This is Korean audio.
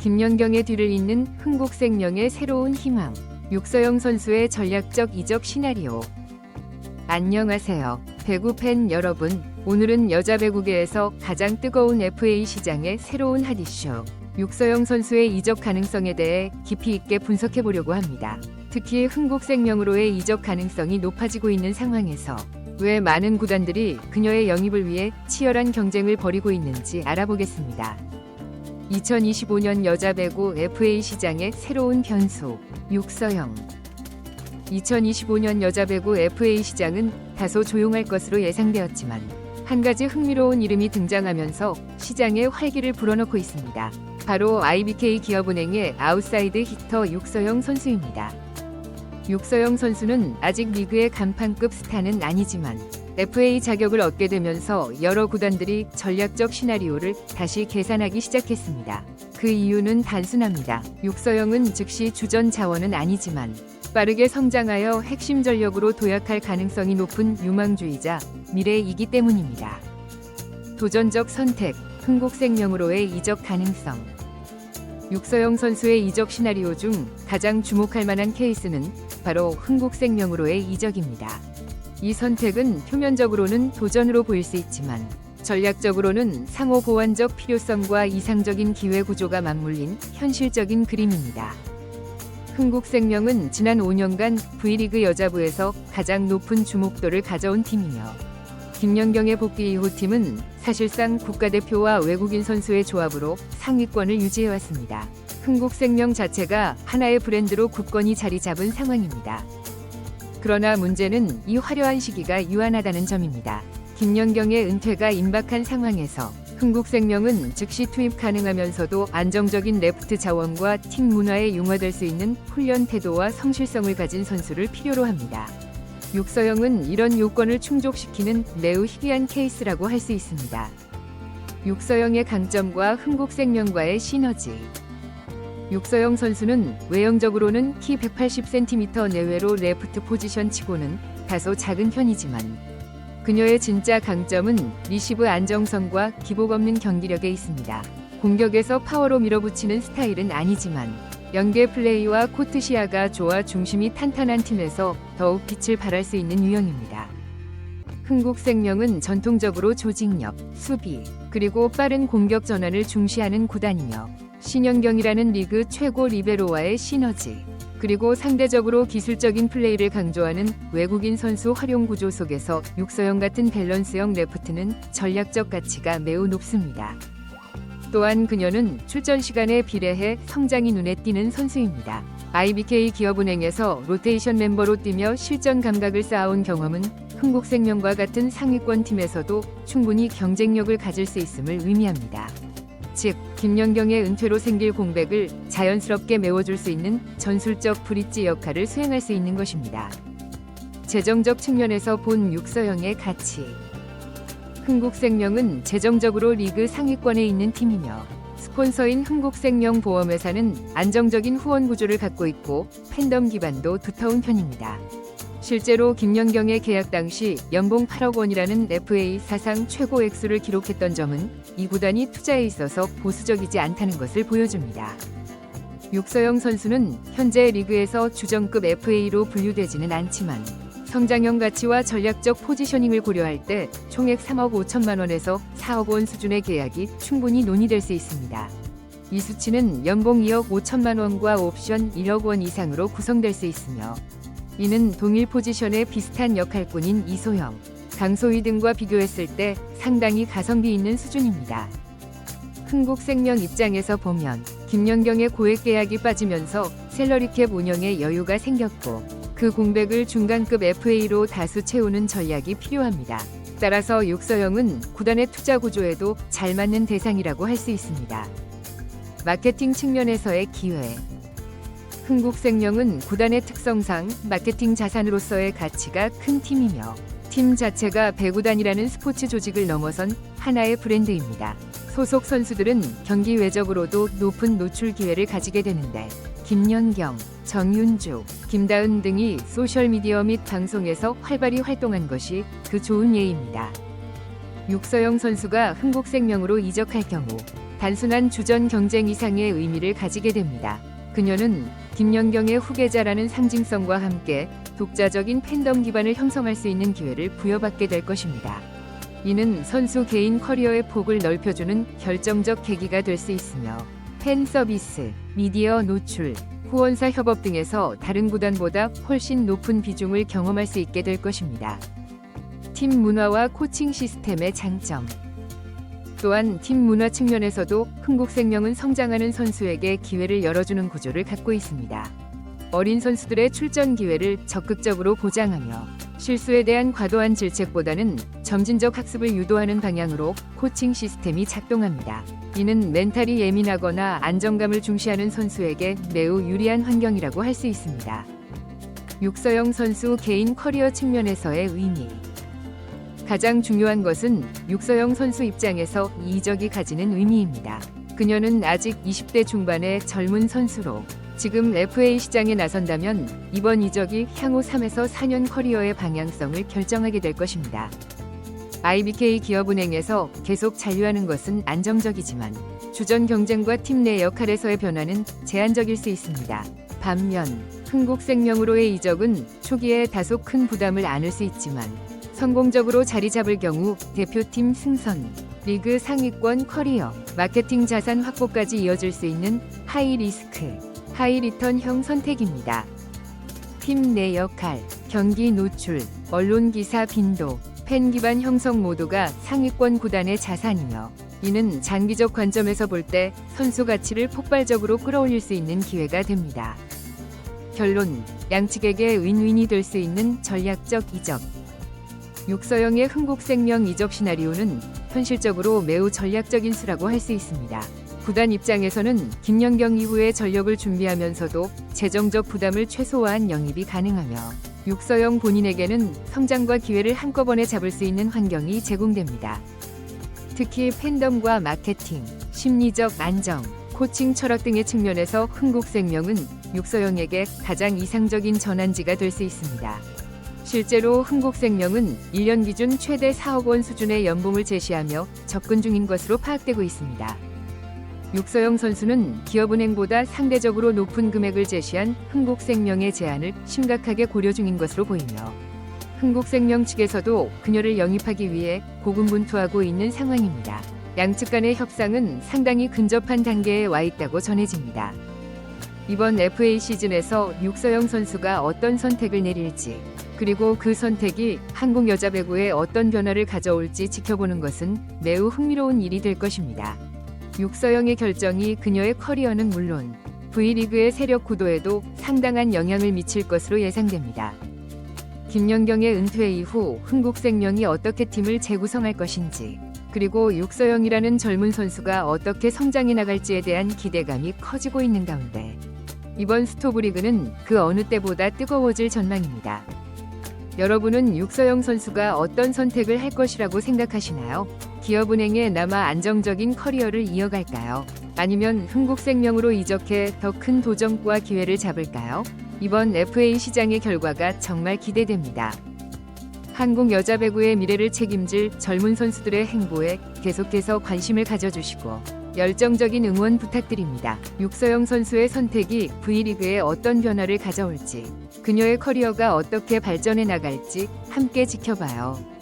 김연경의 뒤를 잇는 흥국생명의 새로운 희망. 육서영 선수의 전략적 이적 시나리오. 안녕하세요. 배구 팬 여러분. 오늘은 여자 배구계에서 가장 뜨거운 FA 시장의 새로운 핫 이슈, 육서영 선수의 이적 가능성에 대해 깊이 있게 분석해 보려고 합니다. 특히 흥국생명으로의 이적 가능성이 높아지고 있는 상황에서 왜 많은 구단들이 그녀의 영입을 위해 치열한 경쟁을 벌이고 있는지 알아보겠습니다. 2025년 여자 배구 FA 시장의 새로운 변수, 육서영. 2025년 여자 배구 FA 시장은 다소 조용할 것으로 예상되었지만 한 가지 흥미로운 이름이 등장하면서 시장에 활기를 불어넣고 있습니다. 바로 IBK 기업은행의 아웃사이드 히터 육서영 선수입니다. 육서영 선수는 아직 리그의 간판급 스타는 아니지만 FA 자격을 얻게 되면서 여러 구단들이 전략적 시나리오를 다시 계산하기 시작했습니다. 그 이유는 단순합니다. 육서영은 즉시 주전 자원은 아니지만 빠르게 성장하여 핵심 전력으로 도약할 가능성이 높은 유망주이자 미래이기 때문입니다. 도전적 선택, 흥국생명으로의 이적 가능성. 육서영 선수의 이적 시나리오 중 가장 주목할 만한 케이스는 바로 흥국생명으로의 이적입니다. 이 선택은 표면적으로는 도전으로 보일 수 있지만 전략적으로는 상호 보완적 필요성과 이상적인 기회 구조가 맞물린 현실적인 그림입니다. 흥국생명은 지난 5년간 V리그 여자부에서 가장 높은 주목도를 가져온 팀이며 김연경의 복귀 이후 팀은 사실상 국가대표와 외국인 선수의 조합으로 상위권을 유지해왔습니다. 흥국생명 자체가 하나의 브랜드로 굳건히 자리 잡은 상황입니다. 그러나 문제는 이 화려한 시기가 유한하다는 점입니다. 김연경의 은퇴가 임박한 상황에서 흥국생명은 즉시 투입 가능하면서도 안정적인 레프트 자원과 팀 문화에 융화될 수 있는 훈련 태도와 성실성을 가진 선수를 필요로 합니다. 육서영은 이런 요건을 충족시키는 매우 희귀한 케이스라고 할 수 있습니다. 육서영의 강점과 흥국생명과의 시너지. 육서영 선수는 외형적으로는 키 180cm 내외로 레프트 포지션 치고는 다소 작은 편이지만 그녀의 진짜 강점은 리시브 안정성과 기복 없는 경기력에 있습니다. 공격에서 파워로 밀어붙이는 스타일은 아니지만 연계 플레이와 코트 시야가 좋아 중심이 탄탄한 팀에서 더욱 빛을 발할 수 있는 유형입니다. 흥국생명은 전통적으로 조직력, 수비, 그리고 빠른 공격 전환을 중시하는 구단이며 신연경이라는 리그 최고 리베로와의 시너지, 그리고 상대적으로 기술적인 플레이를 강조하는 외국인 선수 활용 구조 속에서 육서영 같은 밸런스형 레프트는 전략적 가치가 매우 높습니다. 또한 그녀는 출전 시간에 비례해 성장이 눈에 띄는 선수입니다. IBK 기업은행에서 로테이션 멤버로 뛰며 실전 감각을 쌓아온 경험은 흥국생명과 같은 상위권 팀에서도 충분히 경쟁력을 가질 수 있음을 의미합니다. 즉, 김연경의 은퇴로 생길 공백을 자연스럽게 메워줄 수 있는 전술적 브릿지 역할을 수행할 수 있는 것입니다. 재정적 측면에서 본 육서영의 가치. 흥국생명은 재정적으로 리그 상위권에 있는 팀이며 스폰서인 흥국생명 보험회사는 안정적인 후원 구조를 갖고 있고 팬덤 기반도 두터운 편입니다. 실제로 김연경의 계약 당시 연봉 8억 원이라는 FA 사상 최고 액수를 기록했던 점은 이 구단이 투자에 있어서 보수적이지 않다는 것을 보여줍니다. 육서영 선수는 현재 리그에서 주전급 FA로 분류되지는 않지만 성장형 가치와 전략적 포지셔닝을 고려할 때 총액 3억 5천만 원에서 4억 원 수준의 계약이 충분히 논의될 수 있습니다. 이 수치는 연봉 2억 5천만 원과 옵션 1억 원 이상으로 구성될 수 있으며 이는 동일 포지션의 비슷한 역할꾼인 이소영, 강소희 등과 비교했을 때 상당히 가성비 있는 수준입니다. 흥국생명 입장에서 보면 김연경의 고액 계약이 빠지면서 셀러리캡 운영에 여유가 생겼고 그 공백을 중간급 FA로 다수 채우는 전략이 필요합니다. 따라서 육서영은 구단의 투자 구조에도 잘 맞는 대상이라고 할 수 있습니다. 마케팅 측면에서의 기회. 흥국생명은 구단의 특성상 마케팅 자산으로서의 가치가 큰 팀이며 팀 자체가 배구단이라는 스포츠 조직을 넘어선 하나의 브랜드입니다. 소속 선수들은 경기 외적으로도 높은 노출 기회를 가지게 되는데 김연경, 정윤주, 김다은 등이 소셜미디어 및 방송에서 활발히 활동한 것이 그 좋은 예입니다. 육서영 선수가 흥국생명으로 이적할 경우 단순한 주전 경쟁 이상의 의미를 가지게 됩니다. 그녀는 김연경의 후계자라는 상징성과 함께 독자적인 팬덤 기반을 형성할 수 있는 기회를 부여받게 될 것입니다. 이는 선수 개인 커리어의 폭을 넓혀주는 결정적 계기가 될 수 있으며 팬 서비스, 미디어 노출, 후원사 협업 등에서 다른 구단보다 훨씬 높은 비중을 경험할 수 있게 될 것입니다. 팀 문화와 코칭 시스템의 장점. 또한 팀 문화 측면에서도 흥국생명은 성장하는 선수에게 기회를 열어주는 구조를 갖고 있습니다. 어린 선수들의 출전 기회를 적극적으로 보장하며 실수에 대한 과도한 질책보다는 점진적 학습을 유도하는 방향으로 코칭 시스템이 작동합니다. 이는 멘탈이 예민하거나 안정감을 중시하는 선수에게 매우 유리한 환경이라고 할 수 있습니다. 육서영 선수 개인 커리어 측면에서의 의미. 가장 중요한 것은 육서영 선수 입장에서 이 이적이 가지는 의미입니다. 그녀는 아직 20대 중반의 젊은 선수로 지금 FA 시장에 나선다면 이번 이적이 향후 3에서 4년 커리어의 방향성을 결정하게 될 것입니다. IBK 기업은행에서 계속 잔류하는 것은 안정적이지만 주전 경쟁과 팀 내 역할에서의 변화는 제한적일 수 있습니다. 반면 흥국생명으로의 이적은 초기에 다소 큰 부담을 안을 수 있지만 성공적으로 자리 잡을 경우 대표팀 승선, 리그 상위권 커리어, 마케팅 자산 확보까지 이어질 수 있는 하이 리스크, 하이 리턴형 선택입니다. 팀 내 역할, 경기 노출, 언론 기사 빈도, 팬 기반 형성 모두가 상위권 구단의 자산이며 이는 장기적 관점에서 볼 때 선수 가치를 폭발적으로 끌어올릴 수 있는 기회가 됩니다. 결론, 양측에게 윈윈이 될 수 있는 전략적 이적. 육서영의 흥국생명 이적 시나리오는 현실적으로 매우 전략적인 수라고 할 수 있습니다. 구단 입장에서는 김연경 이후에 전력을 준비하면서도 재정적 부담을 최소화한 영입이 가능하며 육서영 본인에게는 성장과 기회를 한꺼번에 잡을 수 있는 환경이 제공됩니다. 특히 팬덤과 마케팅, 심리적 안정, 코칭 철학 등의 측면에서 흥국생명은 육서영에게 가장 이상적인 전환지가 될 수 있습니다. 실제로 흥국생명은 1년 기준 최대 4억 원 수준의 연봉을 제시하며 접근 중인 것으로 파악되고 있습니다. 육서영 선수는 기업은행보다 상대적으로 높은 금액을 제시한 흥국생명의 제안을 심각하게 고려 중인 것으로 보이며 흥국생명 측에서도 그녀를 영입하기 위해 고군분투하고 있는 상황입니다. 양측 간의 협상은 상당히 근접한 단계에 와 있다고 전해집니다. 이번 FA 시즌에서 육서영 선수가 어떤 선택을 내릴지 그리고 그 선택이 한국 여자 배구에 어떤 변화를 가져올지 지켜보는 것은 매우 흥미로운 일이 될 것입니다. 육서영의 결정이 그녀의 커리어는 물론 V리그의 세력 구도에도 상당한 영향을 미칠 것으로 예상됩니다. 김연경의 은퇴 이후 흥국생명이 어떻게 팀을 재구성할 것인지 그리고 육서영이라는 젊은 선수가 어떻게 성장해 나갈지에 대한 기대감이 커지고 있는 가운데 이번 스토브리그는 그 어느 때보다 뜨거워질 전망입니다. 여러분은 육서영 선수가 어떤 선택을 할 것이라고 생각하시나요? 기업은행에 남아 안정적인 커리어를 이어갈까요? 아니면 흥국생명으로 이적해 더 큰 도전과 기회를 잡을까요? 이번 FA 시장의 결과가 정말 기대됩니다. 한국 여자 배구의 미래를 책임질 젊은 선수들의 행보에 계속해서 관심을 가져주시고 열정적인 응원 부탁드립니다. 육서영 선수의 선택이 V리그에 어떤 변화를 가져올지, 그녀의 커리어가 어떻게 발전해 나갈지 함께 지켜봐요.